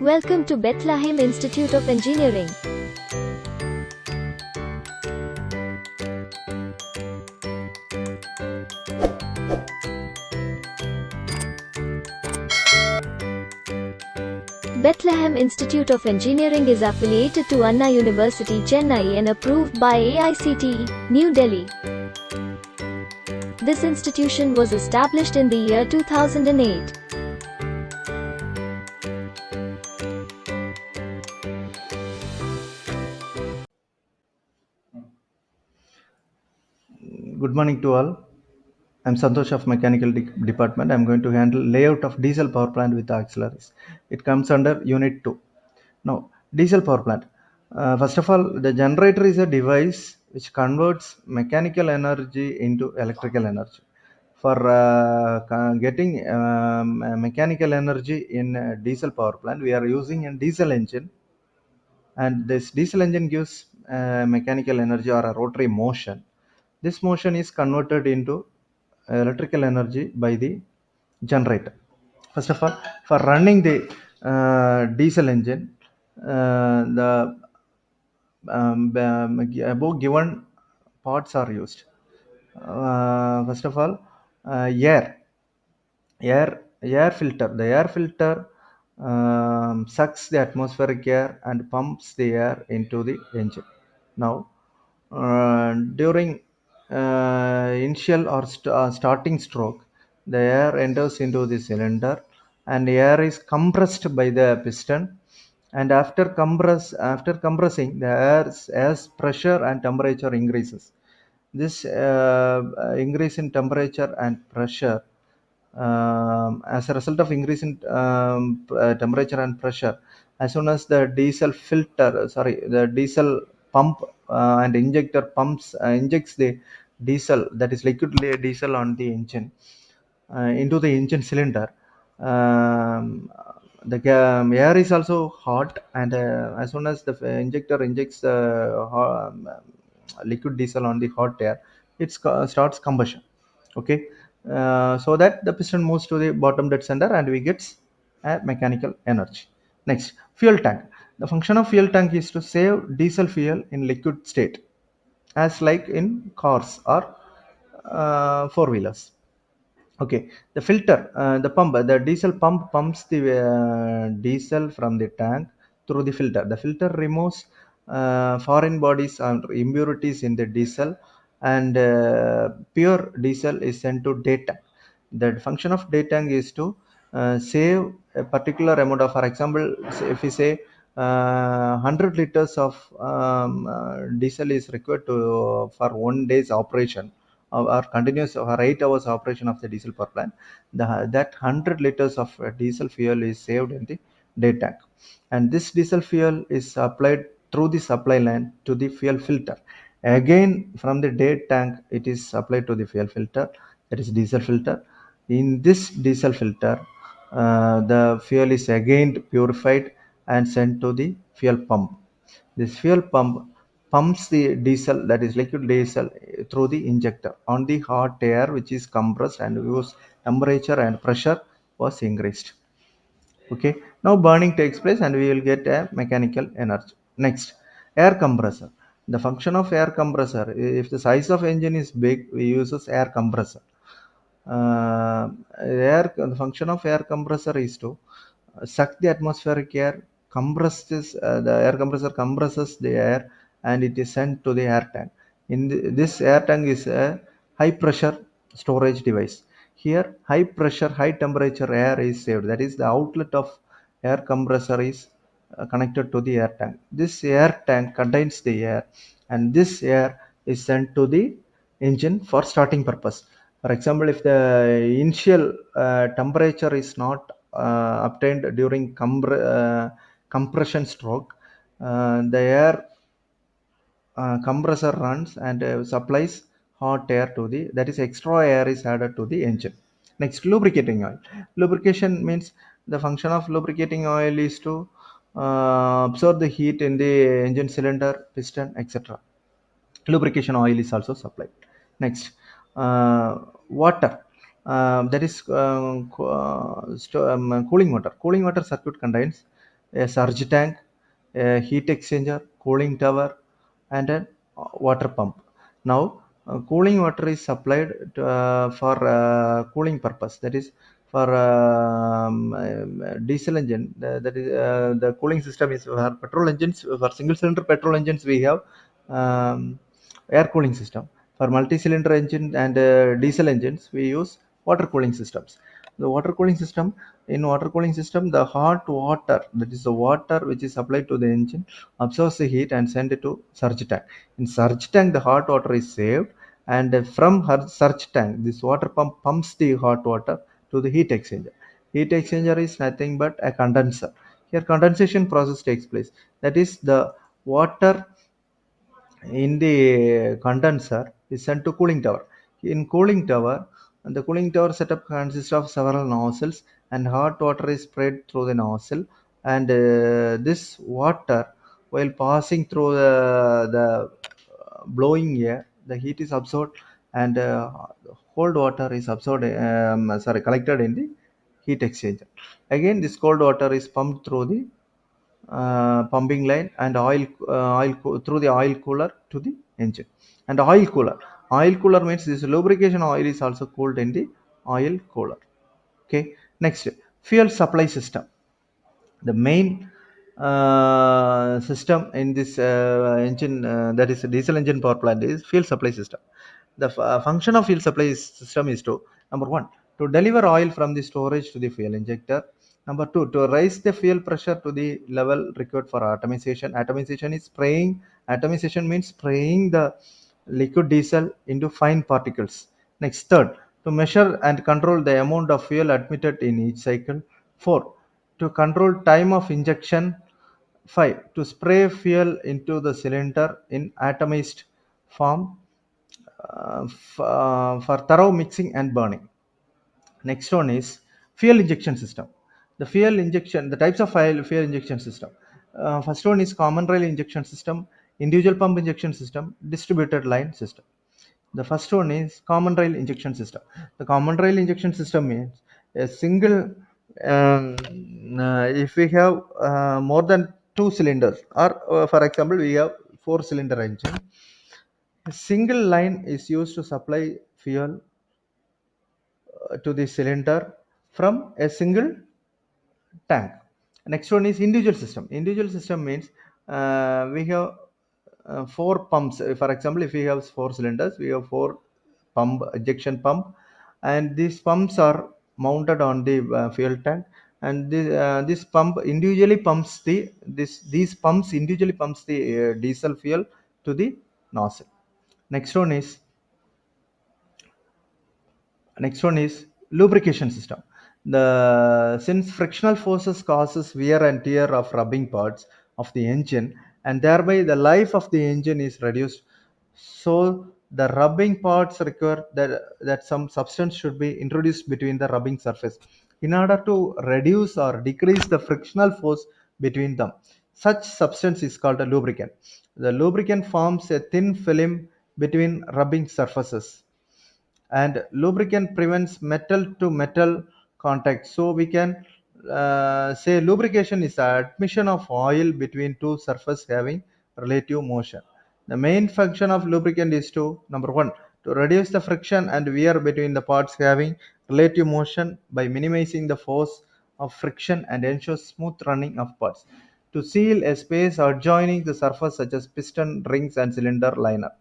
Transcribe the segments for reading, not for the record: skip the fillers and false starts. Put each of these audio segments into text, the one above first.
Welcome to Bethlahem Institute of Engineering. Bethlahem Institute of Engineering is affiliated to Anna University, Chennai and approved by AICTE, New Delhi. This institution was established in the year 2008. Good morning to all. I'm Santhosh of Mechanical Department. I'm going to handle layout of diesel power plant with auxiliaries. It comes under Unit 2. Now, diesel power plant. First of all, the generator is a device which converts mechanical energy into electrical energy. For getting mechanical energy in a diesel power plant, we are using a diesel engine, and this diesel engine gives mechanical energy or a rotary motion. This motion is converted into electrical energy by the generator. First of all, for running the diesel engine, the above given parts are used. First of all, air filter. The air filter sucks the atmospheric air and pumps the air into the engine. Now, during initial or starting stroke, the air enters into the cylinder and the air is compressed by the piston, and after compressing, the air's pressure and temperature increases. This increase in temperature and pressure, as a result of increase in temperature and pressure, as soon as the the diesel pump and injector injects the diesel, that is liquid diesel, on the engine, into the engine cylinder. The air is also hot, and as soon as the injector injects the liquid diesel on the hot air, it starts combustion. Okay, so that the piston moves to the bottom dead center and we get a mechanical energy. Next, fuel tank. The function of fuel tank is to save diesel fuel in liquid state, as like in cars or four-wheelers. Okay, the filter, the diesel pump pumps the diesel from the tank through the filter. The filter removes foreign bodies and impurities in the diesel, and pure diesel is sent to day tank. The function of day tank is to save a particular amount of, for example, if we say 100 liters of diesel is required for 1 day's operation, or continuous or 8 hours operation of the diesel power plant, that 100 liters of diesel fuel is saved in the day tank, and this diesel fuel is applied through the supply line to the fuel filter. Again, from the day tank, it is applied to the fuel filter, that is diesel filter. In this diesel filter, the fuel is again purified and sent to the fuel pump. This fuel pump pumps the diesel, that is liquid diesel, through the injector on the hot air which is compressed and whose temperature and pressure was increased. Okay, now burning takes place and we will get a mechanical energy. Next, air compressor. The function of air compressor, if the size of engine is big, we uses air compressor. The function of air compressor is to suck the atmospheric air, the air compressor compresses the air, and it is sent to the air tank. This air tank is a high pressure storage device. Here, high pressure, high temperature air is saved, that is the outlet of air compressor is connected to the air tank. This air tank contains the air, and this air is sent to the engine for starting purpose. For example, if the initial temperature is not obtained during compression stroke, the air compressor runs and supplies hot air to the, that is extra air is added to the engine. Next, lubricating oil. Lubrication means the function of lubricating oil is to absorb the heat in the engine cylinder, piston, etc. Lubrication oil is also supplied. Next, water. That is cooling water. Cooling water circuit contains a surge tank, a heat exchanger, cooling tower, and a water pump. Now, cooling water is supplied for cooling purpose. That is for diesel engine. That is the cooling system is for petrol engines. For single cylinder petrol engines, we have um, air cooling system. For multi-cylinder engine and diesel engines, we use water cooling systems. The water cooling system, in water cooling system, the hot water, that is the water which is supplied to the engine, absorbs the heat and send it to surge tank. In surge tank, the hot water is saved, and from her surge tank, this water pump pumps the hot water to the heat exchanger. Heat exchanger is nothing but a condenser. Here condensation process takes place. That is, the water in the condenser is sent to cooling tower. In cooling tower, the cooling tower setup consists of several nozzles, and hot water is sprayed through the nozzle, and this water, while passing through the blowing air, the heat is absorbed, and cold water is absorbed, collected in the heat exchanger. Again, this cold water is pumped through the pumping line and through the oil cooler to the engine. And oil cooler means this lubrication oil is also cooled in the oil cooler. Okay, next, fuel supply system. The main system in this engine, that is a diesel engine power plant, is fuel supply system. The function of fuel supply system is to, number one, to deliver oil from the storage to the fuel injector. Number two, to raise the fuel pressure to the level required for atomization. Atomization means spraying the liquid diesel into fine particles. Next, third, to measure and control the amount of fuel admitted in each cycle. Four, to control time of injection. 5, to spray fuel into the cylinder in atomized form for thorough mixing and burning. Next one is fuel injection system. The types of fuel injection system. First one is common rail injection system, individual pump injection system, distributed line system. The first one is common rail injection system. The common rail injection system means a single, if we have more than two cylinders, or for example, we have four-cylinder engine, a single line is used to supply fuel to the cylinder from a single tank. Next one is individual system. Individual system means we have four pumps. For example, if we have four cylinders, we have four ejection pump, and these pumps are mounted on the fuel tank, and this pump individually pumps these pumps individually pumps the diesel fuel to the nozzle. Next one is Next one is lubrication system. The Since frictional forces causes wear and tear of rubbing parts of the engine, and thereby the life of the engine is reduced. So the rubbing parts require that some substance should be introduced between the rubbing surface in order to reduce or decrease the frictional force between them. Such substance is called a lubricant. The lubricant forms a thin film between rubbing surfaces, and lubricant prevents metal to metal contact. So we can say lubrication is the admission of oil between two surfaces having relative motion. The main function of lubricant is to, number one, to reduce the friction and wear between the parts having relative motion by minimizing the force of friction and ensure smooth running of parts. To seal a space adjoining the surface such as piston rings and cylinder liner.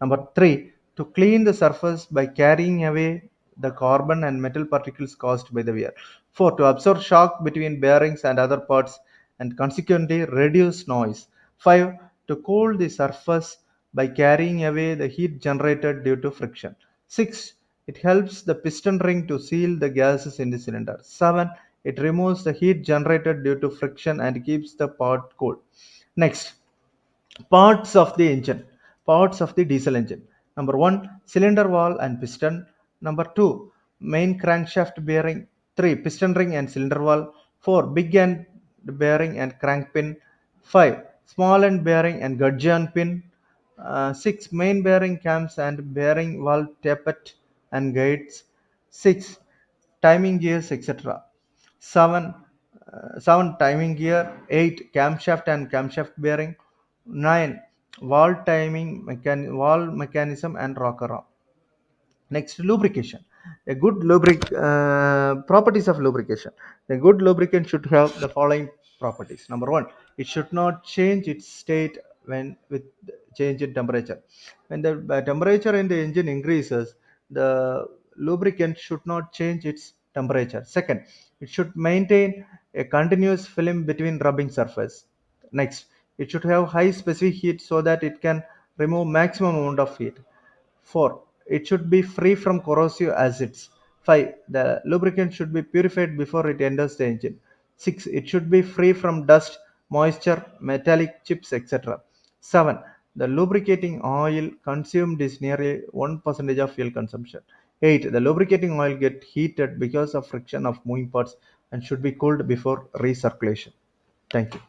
Number three, to clean the surface by carrying away the carbon and metal particles caused by the wear. 4, to absorb shock between bearings and other parts and consequently reduce noise. 5, to cool the surface by carrying away the heat generated due to friction. 6, it helps the piston ring to seal the gases in the cylinder. 7, it removes the heat generated due to friction and keeps the part cool. Next, parts of the engine. Parts of the diesel engine. Number one, cylinder wall and piston. Number two, main crankshaft bearing. Three, piston ring and cylinder wall. Four, big end bearing and crank pin. Five, small end bearing and gudgeon pin. Six, main bearing cams and bearing valve tappet and guides. Six, timing gears, etc. 7, 7. Timing gear. 8. Camshaft and camshaft bearing. 9. Valve mechanism and rocker arm. Next, lubrication. A good properties of lubrication. A good lubricant should have the following properties. Number one, it should not change its state when with change in temperature. When the temperature in the engine increases, the lubricant should not change its temperature. Second, it should maintain a continuous film between rubbing surface. Next, it should have high specific heat so that it can remove maximum amount of heat. 4. It should be free from corrosive acids. 5. The lubricant should be purified before it enters the engine. 6. It should be free from dust, moisture, metallic chips, etc. 7. The lubricating oil consumed is nearly 1% of fuel consumption. 8. The lubricating oil gets heated because of friction of moving parts and should be cooled before recirculation. Thank you.